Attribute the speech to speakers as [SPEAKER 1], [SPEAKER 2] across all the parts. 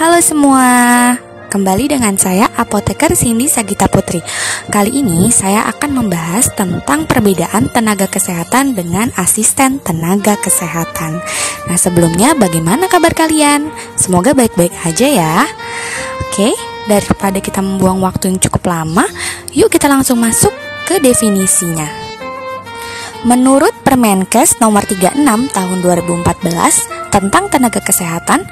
[SPEAKER 1] Halo semua, kembali dengan saya Apoteker Cindy Sagita Putri. Kali ini saya akan membahas tentang perbedaan tenaga kesehatan dengan asisten tenaga kesehatan. Nah sebelumnya bagaimana kabar kalian? Semoga baik-baik aja ya. Oke, daripada kita membuang waktu yang cukup lama, yuk kita langsung masuk ke definisinya. Menurut Permenkes nomor 36 tahun 2014 tentang tenaga kesehatan,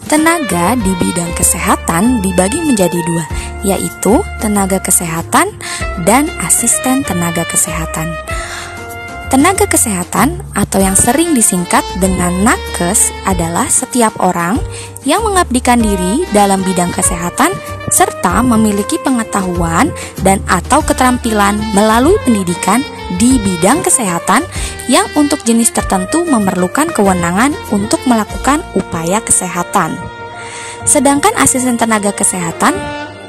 [SPEAKER 1] tenaga di bidang kesehatan dibagi menjadi dua, yaitu tenaga kesehatan dan asisten tenaga kesehatan. Tenaga kesehatan atau yang sering disingkat dengan nakes adalah setiap orang yang mengabdikan diri dalam bidang kesehatan serta memiliki pengetahuan dan atau keterampilan melalui pendidikan di bidang kesehatan yang untuk jenis tertentu memerlukan kewenangan untuk melakukan upaya kesehatan. Sedangkan asisten tenaga kesehatan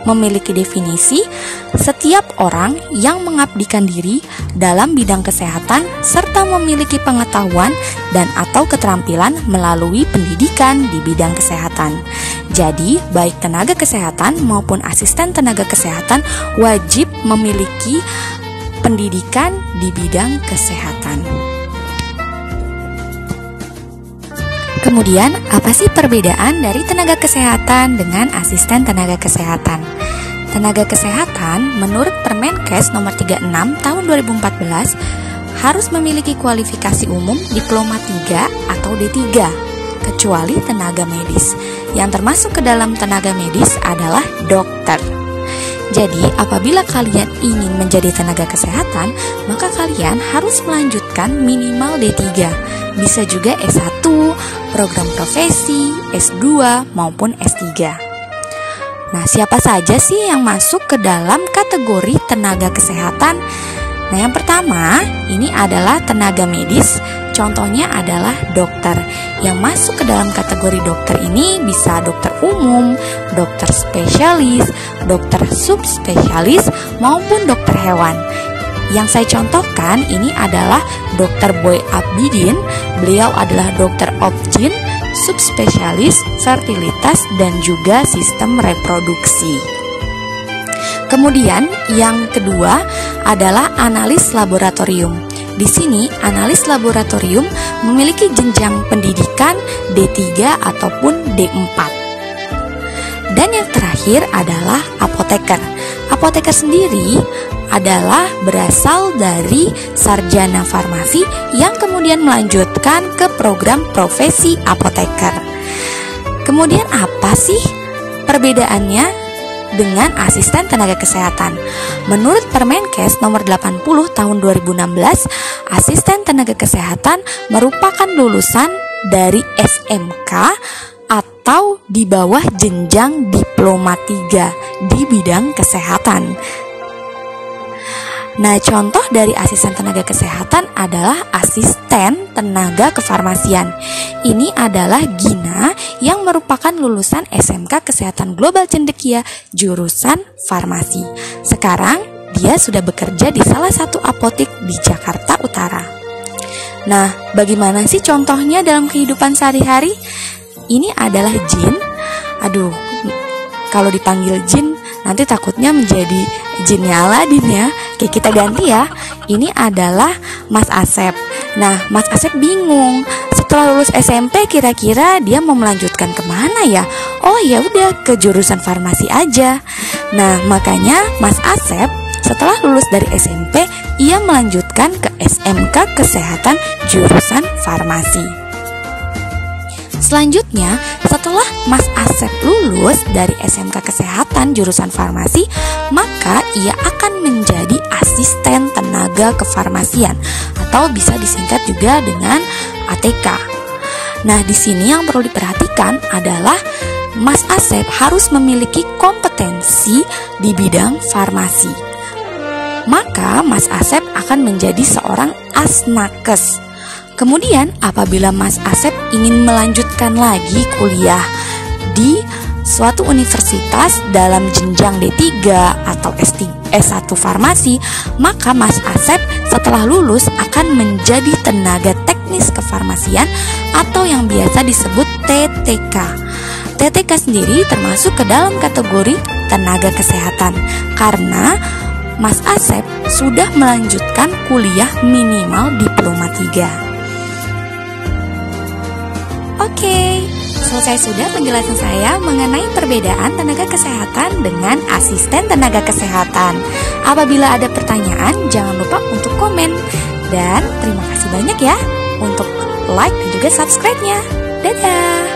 [SPEAKER 1] memiliki definisi setiap orang yang mengabdikan diri dalam bidang kesehatan serta memiliki pengetahuan dan atau keterampilan melalui pendidikan di bidang kesehatan. Jadi, baik tenaga kesehatan maupun asisten tenaga kesehatan wajib memiliki pendidikan di bidang kesehatan. Kemudian, apa sih perbedaan dari tenaga kesehatan dengan asisten tenaga kesehatan? Tenaga kesehatan menurut Permenkes nomor 36 tahun 2014 harus memiliki kualifikasi umum diploma 3 atau D3, kecuali tenaga medis. Yang termasuk ke dalam tenaga medis adalah dokter. Jadi, apabila kalian ingin menjadi tenaga kesehatan, maka kalian harus melanjutkan minimal D3. Bisa juga S1, program profesi, S2, maupun S3. Nah, siapa saja sih yang masuk ke dalam kategori tenaga kesehatan? Nah, yang pertama, ini adalah tenaga medis. Contohnya adalah dokter. Yang masuk ke dalam kategori dokter ini bisa dokter umum, dokter spesialis, dokter subspesialis, maupun dokter hewan. Yang saya contohkan ini adalah Dr. Boy Abidin. Beliau adalah dokter obgyn, subspesialis, fertilitas, dan juga sistem reproduksi. Kemudian yang kedua adalah analis laboratorium. Di sini, analis laboratorium memiliki jenjang pendidikan D3 ataupun D4. Dan yang terakhir adalah apoteker. Apoteker sendiri adalah berasal dari sarjana farmasi yang kemudian melanjutkan ke program profesi apoteker. Kemudian apa sih perbedaannya dengan asisten tenaga kesehatan? Menurut Permenkes nomor 80 tahun 2016, asisten tenaga kesehatan merupakan lulusan dari SMK atau di bawah jenjang diploma 3 di bidang kesehatan. Nah, contoh dari asisten tenaga kesehatan adalah asisten tenaga kefarmasian. Ini adalah Gina yang merupakan lulusan SMK Kesehatan Global Cendekia jurusan farmasi. Sekarang dia sudah bekerja di salah satu apotek di Jakarta Utara. Nah, bagaimana sih contohnya dalam kehidupan sehari-hari? Ini adalah Jin. Aduh, kalau dipanggil Jin nanti takutnya menjadi jinnya Aladin ya. Oke, kita ganti ya. Ini adalah Mas Asep. Nah, Mas Asep bingung. Setelah lulus SMP kira-kira dia mau melanjutkan kemana ya? Oh ya udah, ke jurusan farmasi aja. Nah, makanya Mas Asep setelah lulus dari SMP, ia melanjutkan ke SMK Kesehatan jurusan farmasi. Selanjutnya, setelah Mas Asep lulus dari SMK Kesehatan jurusan farmasi, maka ia akan menjadi asisten tenaga kefarmasian atau bisa disingkat juga dengan ATK. Nah, di sini yang perlu diperhatikan adalah Mas Asep harus memiliki kompetensi di bidang farmasi. Maka Mas Asep akan menjadi seorang asnakes. Kemudian apabila Mas Asep ingin melanjutkan lagi kuliah di suatu universitas dalam jenjang D3 atau S1 farmasi, maka Mas Asep setelah lulus akan menjadi tenaga teknis kefarmasian atau yang biasa disebut TTK. TTK sendiri termasuk ke dalam kategori tenaga kesehatan karena Mas Asep sudah melanjutkan kuliah minimal diploma 3. Oke, selesai sudah penjelasan saya mengenai perbedaan tenaga kesehatan dengan asisten tenaga kesehatan. Apabila ada pertanyaan, jangan lupa untuk komen. Dan terima kasih banyak ya untuk like dan juga subscribe-nya. Dadah!